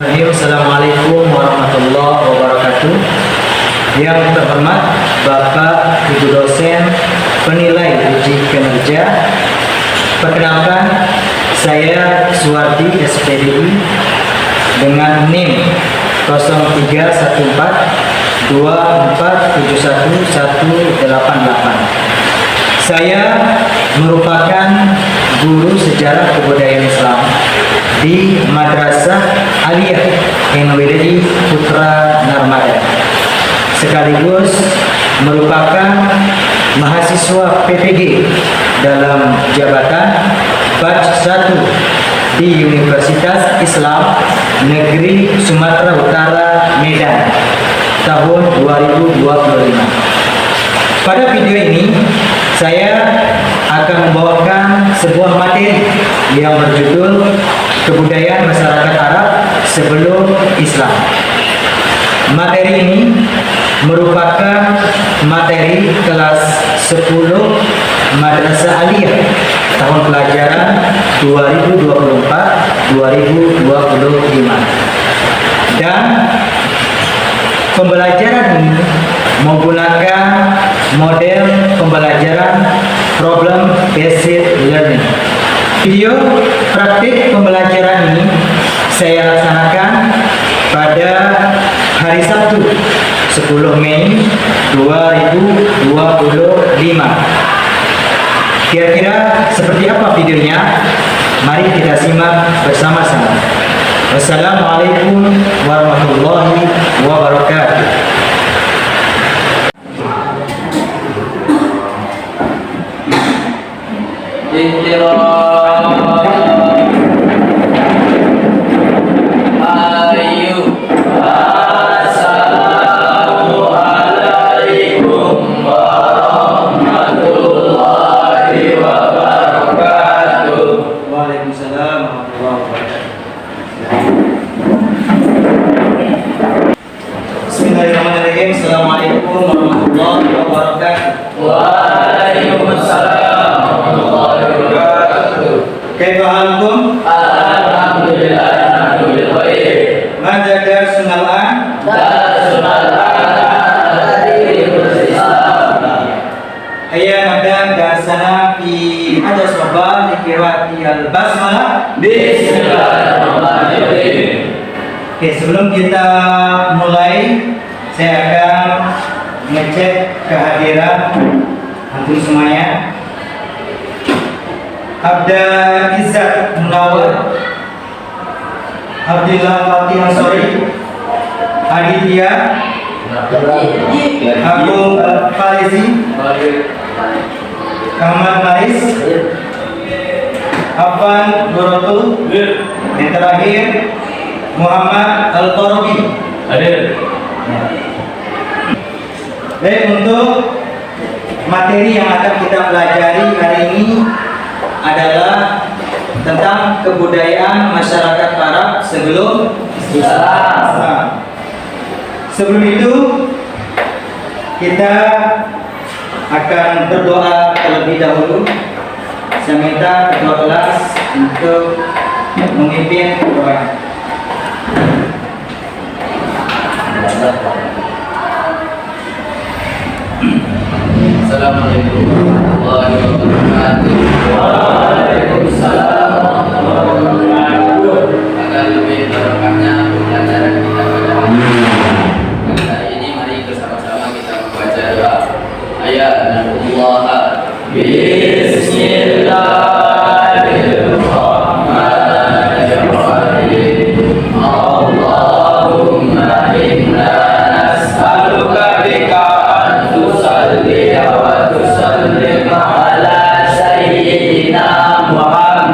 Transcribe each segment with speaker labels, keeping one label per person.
Speaker 1: Assalamualaikum warahmatullahi wabarakatuh. Yang terhormat Bapak Ibu dosen penilai uji kinerja, perkenalkan saya Suwardi SPDI dengan NIM 0314247118. Saya merupakan guru sejarah kebudayaan Islam di Madrasah Aliyah NWDI Putra Narmada, sekaligus merupakan mahasiswa PPG dalam jabatan batch 1 di Universitas Islam Negeri Sumatera Utara Medan tahun 2025. Pada video ini saya akan membawakan sebuah materi yang berjudul Kebudayaan Masyarakat Arab Sebelum Islam. Materi ini merupakan materi kelas 10 Madrasah Aliyah tahun pelajaran 2024-2025. Dan pembelajaran ini menggunakan model pembelajaran problem based learning. Video praktik pembelajaran ini saya laksanakan pada hari Sabtu 10 Mei 2025. Kira-kira seperti apa videonya? Mari kita simak bersama-sama. Wassalamualaikum warahmatullahi wabarakatuh. Bismillahirrahmanirrahim. Assalamualaikum warahmatullahi wabarakatuh.
Speaker 2: Waalaikumsalam warahmatullahi wabarakatuh.
Speaker 1: Kaifa halukum?
Speaker 2: Alhamdulillah, alhamdulillah khair.
Speaker 1: Madza darsunal an?
Speaker 2: Darsul
Speaker 1: Hayya nabda darsana fi hadha sabah li qiraati al-basmalah.
Speaker 2: Bismillahirrahmanirrahim.
Speaker 1: Oke, sebelum kita mulai, saya akan ngecek kehadiran antum semuanya. Abda Izzat Munawar, Abdillah Fatih Ansori, Aditya, Agung Farizi, Ahmad Maris, Afan Dorotul, yang terakhir Muhammad Al-Qarabi.
Speaker 2: Hadir.
Speaker 1: Baik, untuk materi yang akan kita pelajari hari ini adalah tentang kebudayaan masyarakat Arab sebelum Islam. Sebelum itu kita akan berdoa terlebih dahulu. Saya minta ketua kelas untuk memimpin doa.
Speaker 2: Assalamualaikum warahmatullahi wabarakatuh. Waalaikumsalam warahmatullahi wabarakatuh. Agar lebih barokahnya pembelajaran kita pada hari ini, mari bersama-sama kita membaca doa. Ayat Allah. Bismillahirrahmanirrahim. Allahumma inna nas'aluka bika an tusalli wa tusallim ala sayyidina Muhammad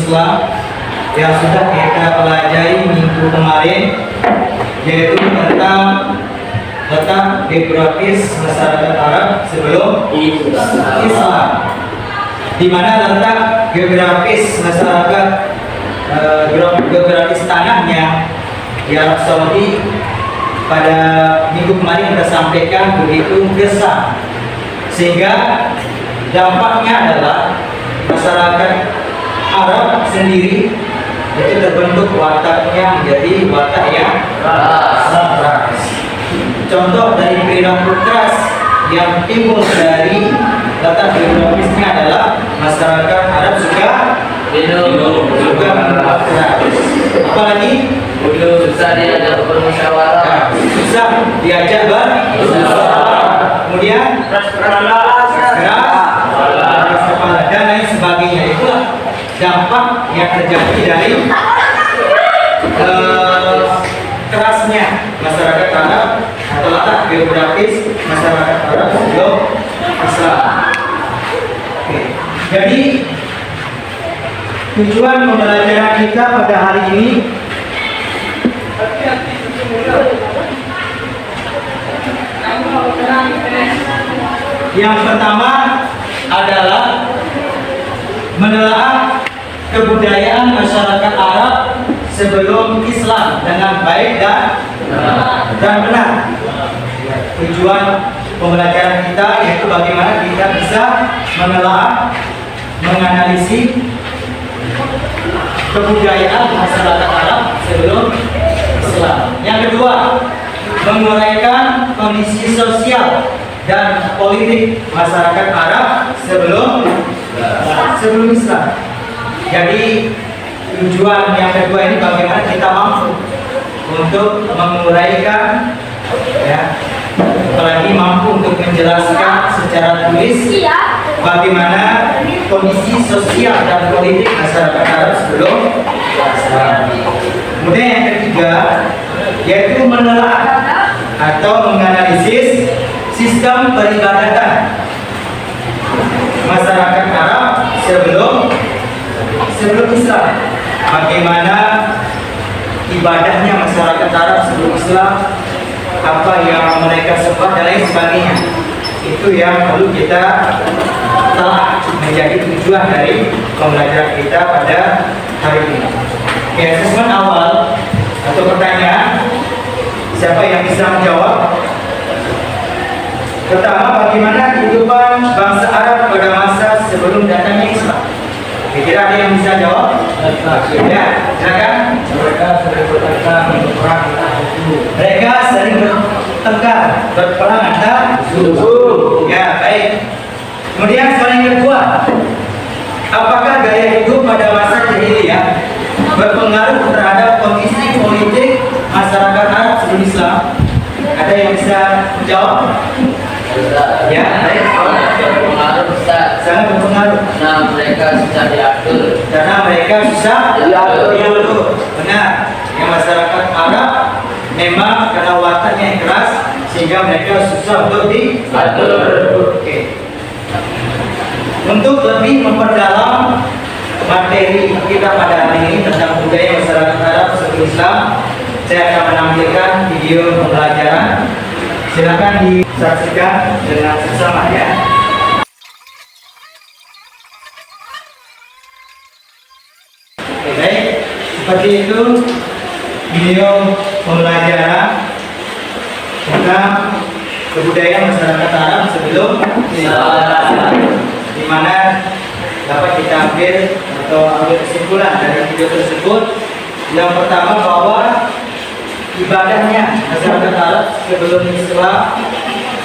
Speaker 1: Islam yang sudah kita pelajari minggu kemarin, yaitu tentang letak geografis masyarakat Arab sebelum Islam. Di mana letak geografis masyarakat geografis tanahnya di Arab Saudi pada minggu kemarin kita sampaikan begitu besar, sehingga dampaknya adalah masyarakat Arab sendiri itu terbentuk wataknya menjadi watak yang keras. Contoh dari perilaku keras yang timbul dari letak geografisnya adalah masyarakat Arab suka minum keras. Apalagi
Speaker 2: susah diajak bermusyawarah,
Speaker 1: susah diajak bermusyawarah, kemudian keras kepala dan lain sebagainya. Itulah dampak yang terjadi dari kerasnya masyarakat Arab atau letak geografis masyarakat Arab sebelum Islam. Oke. Jadi tujuan pembelajaran kita pada hari ini yang pertama adalah menelaah kebudayaan masyarakat Arab sebelum Islam dengan baik dan benar. Tujuan pembelajaran kita yaitu bagaimana kita bisa menelaah, menganalisis kebudayaan masyarakat Arab sebelum Islam. Yang kedua, menguraikan kondisi sosial dan politik masyarakat Arab sebelum Islam. Jadi tujuan yang kedua ini bagaimana kita mampu untuk menguraikan, ya, apalagi mampu untuk menjelaskan secara tulis bagaimana kondisi sosial dan politik masyarakat Arab sebelum Islam. Kemudian yang ketiga yaitu menelaah atau menganalisis sistem peribadatan masyarakat Arab sebelum Islam. Bagaimana ibadahnya masyarakat Arab sebelum Islam, apa yang mereka sembah dan lain sebagainya. Itu yang perlu kita telah menjadi tujuan dari pembelajaran kita pada hari ini. Oke, asesmen awal atau pertanyaan, siapa yang bisa menjawab? Pertama, bagaimana kehidupan bangsa Arab pada masa sebelum datangnya Islam? Kira-kira ada yang bisa jawab? Ya, silakan. Mereka sering bertengkar, berperang antar suku. Mereka sering bertengkar, berperang antar suku. Ya, baik. Kemudian soal yang kedua, apakah gaya hidup pada masa jahiliyah berpengaruh terhadap kondisi politik masyarakat Arab sebelum Islam? Ada yang bisa menjawab? Ya, baik.
Speaker 2: berpengaruh besar
Speaker 1: Sangat berpengaruh.
Speaker 2: karena mereka susah diatur.
Speaker 1: Karena mereka susah diatur. Benar. Yang masyarakat Arab memang karena wataknya yang keras sehingga mereka susah untuk diatur. Oke. Untuk lebih memperdalam materi kita pada hari ini tentang budaya masyarakat Arab sebelum Islam, saya akan menampilkan video pembelajaran. Silakan disaksikan dengan seksama ya. Oke, baik. Seperti itu video pembelajaran tentang kebudayaan masyarakat Arab sebelum Islam, di mana dapat kita ambil atau ambil kesimpulan dari video tersebut. Yang pertama bahwa ibadahnya masyarakat Arab sebelum Islam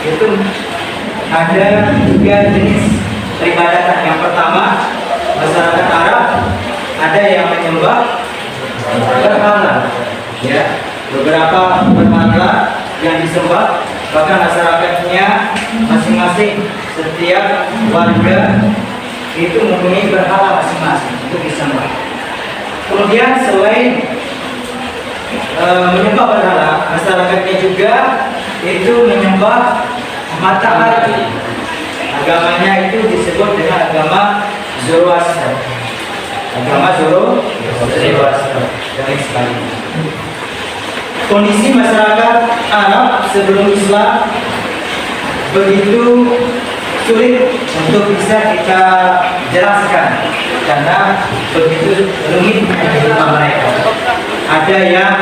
Speaker 1: itu ada 3 jenis peribadatan. Yang pertama, masyarakat Arab ada yang menyembah berhala, ya, beberapa berhala yang disembah, bahkan masyarakatnya masing-masing setiap warga itu mempunyai berhala masing-masing untuk disembah. Kemudian selain menyembah berhala, masyarakatnya juga itu menyembah matahari. Agamanya itu disebut dengan agama Zoroaster. agama suruh dewasa dan sebagainya. Kondisi masyarakat Arab sebelum Islam begitu sulit untuk bisa kita jelaskan karena begitu rumit kehidupan mereka. Ada yang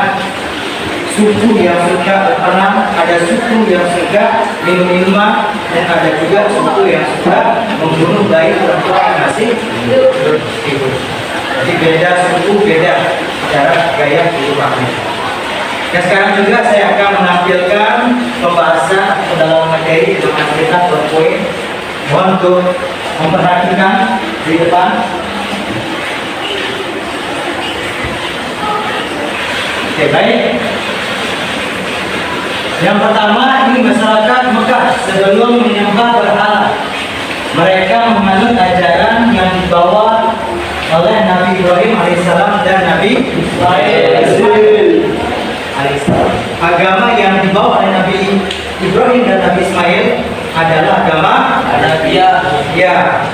Speaker 1: suku yang suka berperang, ada suku yang suka minum minuman, dan ada juga suku yang suka membunuh bayi perempuan yang masih hidup. Jadi beda suku, beda cara gaya kehidupannya. Dan sekarang juga saya akan menampilkan pembahasan dalam materi dengan kita berpoin. Mohon untuk memperhatikan di depan. Oke, baik. Yang pertama, ini masyarakat Mekah sebelum menyembah berhala. Mereka menganut ajaran yang dibawa oleh Nabi Ibrahim alaihissalam dan Nabi Ismail alaihissalam. Agama yang dibawa oleh Nabi Ibrahim dan Nabi Ismail adalah agama
Speaker 2: Hanafiyah.
Speaker 1: ya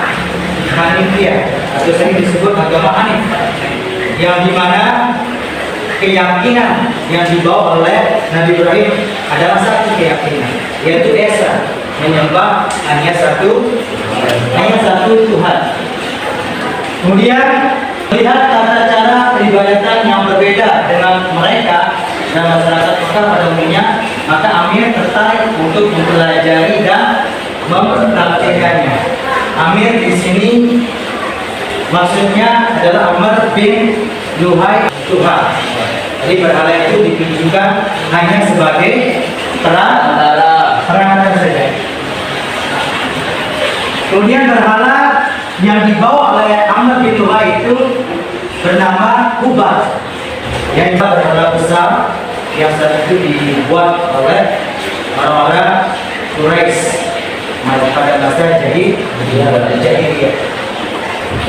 Speaker 1: Hanifiyah atau sering disebut agama Hanif, yang dimana keyakinan yang dibawa oleh Nabi Ibrahim adalah satu keyakinan, yaitu Esa, menyembah hanya satu Tuhan. Kemudian melihat tata cara peribadatan yang berbeda dengan mereka dan masyarakat Mekah pada umumnya, maka Amir tertarik untuk mempelajari dan mempraktikkannya. Amir di sini maksudnya adalah Amr bin Luhai Tuhan. Jadi berhala itu ditujukan hanya sebagai perantara saja. Kemudian berhala yang dibawa oleh Amr bin Luhai itu bernama Hubal, yang berhala besar yang saat itu dibuat oleh orang-orang Quraisy pada masa jahiliyah.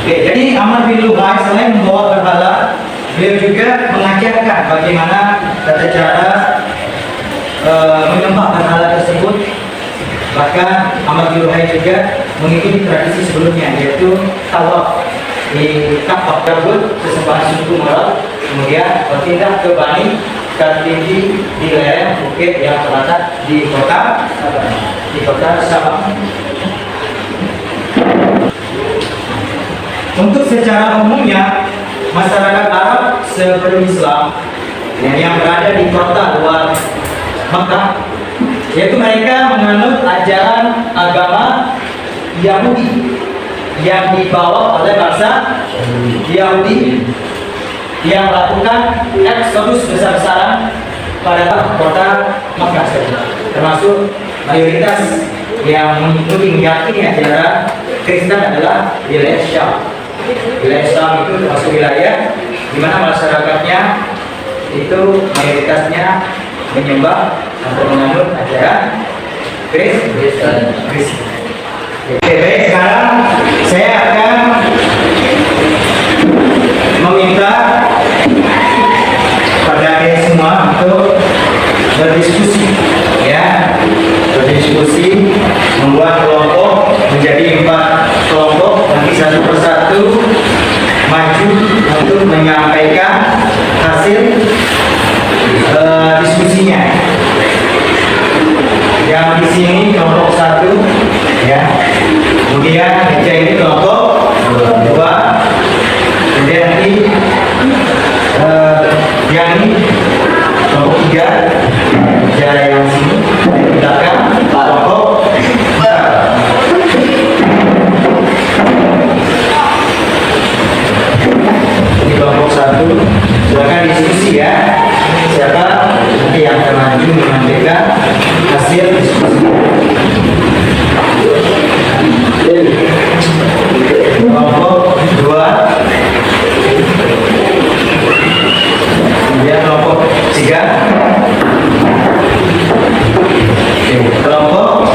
Speaker 1: Oke, jadi Amr bin Luhai selain membawa berhala, beliau juga mengajarkan bagaimana tata cara menyembah berhala tersebut. Bahkan Amr bin Luhai juga mengikuti tradisi sebelumnya, yaitu tawaf di Ka'bah tersebut sesembahan suku Murad, kemudian berpindah ke Bani tertinggi di lereng bukit yang terletak di kota Sabah. Untuk secara umumnya masyarakat Arab sebelum Islam yang berada di kota luar Mekah, yaitu mereka menganut ajaran agama Yahudi yang dibawa oleh bangsa Yahudi yang melakukan eksodus besar-besaran pada kota Mekah, termasuk mayoritas yang mengikuti meyakini ajaran Kristen adalah wilayah Syam. Wilayah Syam itu termasuk wilayah di mana masyarakatnya itu mayoritasnya menyembah atau menganut ajaran Kristen. Oke, baik, sekarang saya akan meminta pada kalian semua untuk berdiskusi, ya, berdiskusi, membuat kelompok menjadi 4 kelompok, nanti satu persatu maju untuk menyampaikan hasil diskusinya. Yang di sini kelompok 1, ya, kemudian meja ini kelompok 2, kemudian nanti yang ini kelompok 3, meja yang sini di belakang kelompok 4. Ini kelompok 1, silakan diskusi ya. Siapa nanti yang akan maju menyampaikan hasil diskusi. Kelompok 2, kemudian kelompok 3, kelompok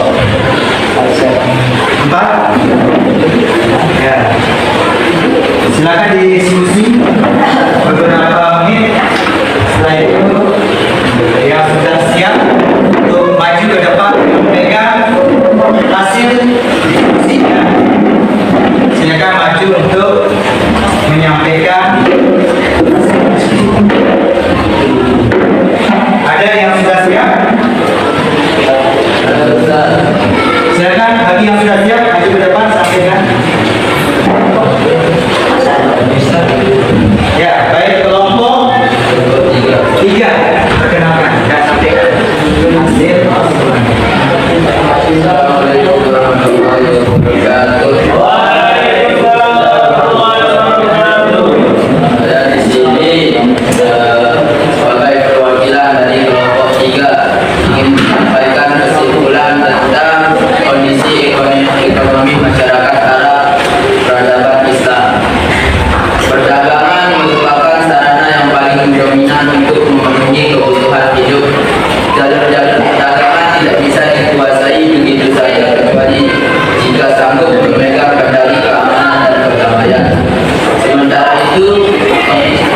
Speaker 1: 4. Ya, silakan diskusi beberapa menit. Setelah itu yang sudah siap untuk maju ke depan menyampaikan hasil diskusinya, silakan maju untuk menyampaikan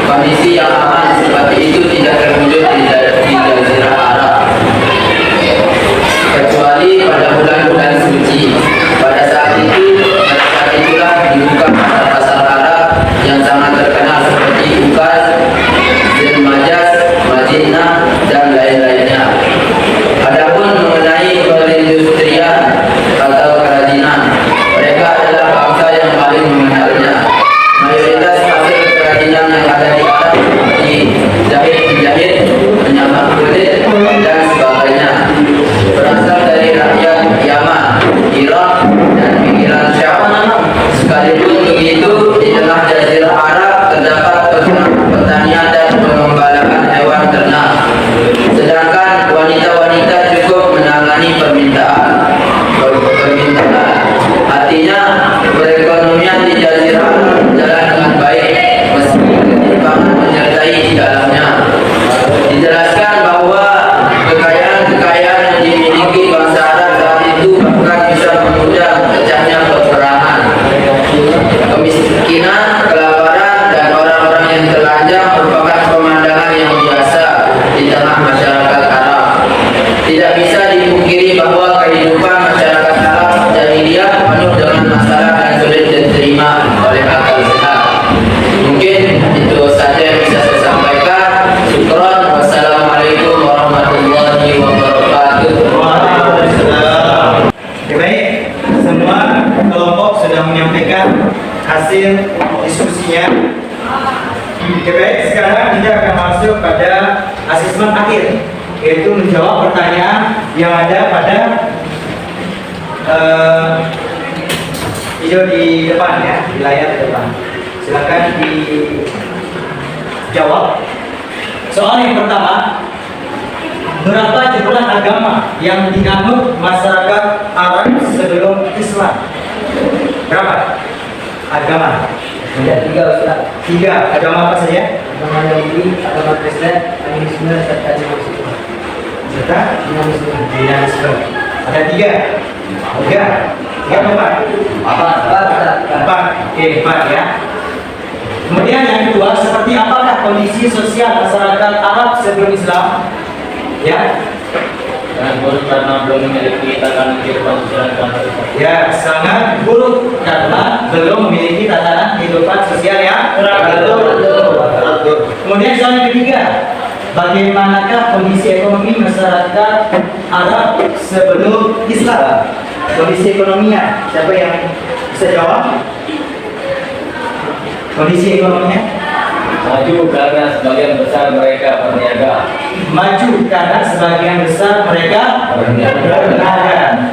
Speaker 2: Kondisi yang aman seperti itu tidak terwujud di Jazirah Arab, kecuali pada bulan-bulan suci. Pada saat itulah dibuka pasar-pasar Arab yang sangat terkenal seperti Ukaz, Zilmajas, Madinah, dan lain-lainnya. Adapun mengenai perindustrian atau kerajinan, mereka adalah bangsa yang paling mengenalnya. Mayoritas hasil kerajinan yang ada di Arab seperti jahit-menjahit, menyamak kulit, dan sebagainya berasal dari rakyat Yaman, Irak, dan pinggiran Syam. Sekalipun begitu, di tengah Jazirah Arab terdapat pertanian dan pengembalaan hewan ternak, sedangkan wanita-wanita cukup menangani permintaan. Artinya, perekonomian di Jazirah Arab berjalan dengan baik meski ketimpangan menyertai di dalamnya. Dijelaskan bahwa kekayaan yang dimiliki bangsa Arab saat itu bahkan bisa mengundang pecahnya peperangan. Kemiskinan, kelaparan, dan orang-orang yang telanjang merupakan pemandangan yang biasa di tengah masyarakat Arab. Tidak bisa dipungkiri bahwa kehidupan masyarakat Arab jahiliyah penuh dengan masalah dan sulit diterima oleh akal sehat. Mungkin itu saja yang bisa saya sampaikan. Syukron. Wassalamualaikum warahmatullahi wabarakatuh.
Speaker 1: Oke, baik, semua kelompok sudah menyampaikan hasil diskusinya. Oke, baik, sekarang kita akan masuk pada asesmen akhir, yaitu menjawab pertanyaan yang ada pada video di depan ya, di layar depan. Silakan dijawab. Soal yang pertama, berapa jumlah agama yang dianut masyarakat Arab sebelum Islam? Berapa agama?
Speaker 3: Ada 3 Ustaz.
Speaker 1: 3. Agama apa saja?
Speaker 3: Agama Yahudi, agama Kristen, animisme, serta Dinamisme.
Speaker 1: Serta Dinamisme. Ada 3. 3 apa? 4. Oke, 4 ya. Kemudian yang kedua, seperti apakah kondisi sosial masyarakat Arab sebelum Islam? Ya,
Speaker 2: Dan buruk karena belum memiliki tatanan kehidupan sosial dan
Speaker 1: ya, sangat buruk karena belum memiliki tatanan kehidupan sosial yang teratur. Kemudian soal yang ketiga, bagaimanakah kondisi ekonomi masyarakat Arab sebelum Islam? Kondisi ekonominya, siapa yang bisa jawab? Kondisi ekonominya?
Speaker 2: maju karena sebagian besar mereka berniaga.
Speaker 1: Maju karena sebagian besar mereka berniaga.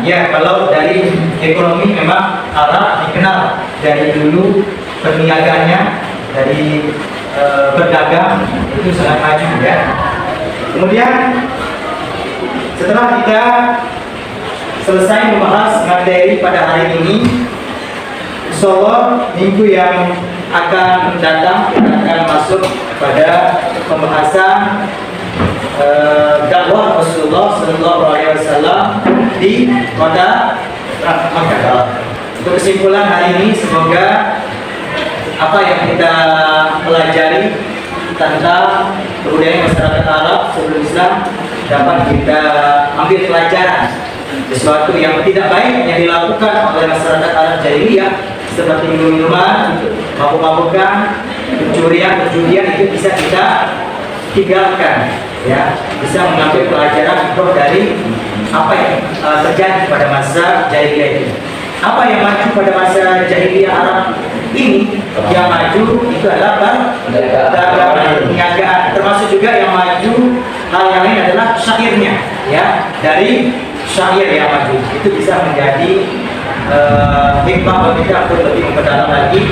Speaker 1: Ya, kalau dari ekonomi memang Arab dikenal dari dulu perniagaannya, dari berdagang itu sangat maju ya. Kemudian setelah kita selesai membahas materi pada hari ini, insyaallah minggu yang akan datang kita akan masuk pada pembahasan dakwah Rasulullah Sallallahu Alaihi Wasallam di kota Makkah. Untuk kesimpulan hari ini, semoga apa yang kita pelajari tentang kebudayaan masyarakat Arab sebelum Islam dapat kita ambil pelajaran. Sesuatu yang tidak baik yang dilakukan oleh masyarakat Arab jahiliyah seperti minum-minuman, mabuk-mabukan, pencurian itu bisa kita tinggalkan, ya, bisa mengambil pelajaran dari apa yang terjadi pada masa jahiliyah ini. Apa yang maju pada masa jahiliyah Arab ini? Yang maju itu adalah perniagaan, termasuk juga yang maju hal yang lain adalah syairnya, ya, dari syair yang maju itu bisa menjadi hikmah bagi kita untuk lebih memperdalam lagi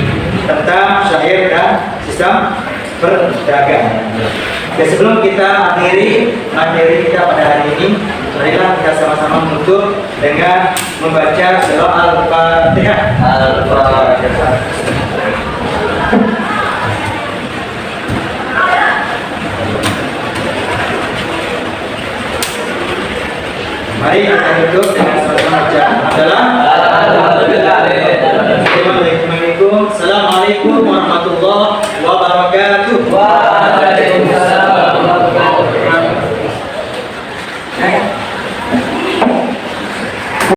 Speaker 1: tentang syair dan sistem perdagangan. Ya, sebelum kita akhiri materi kita pada hari ini, marilah kita sama-sama menutup dengan membaca surah Al-Fatihah. Al-Fatihah. Mari kita duduk dengan sama-sama baca adalah Assalamualaikum warahmatullahi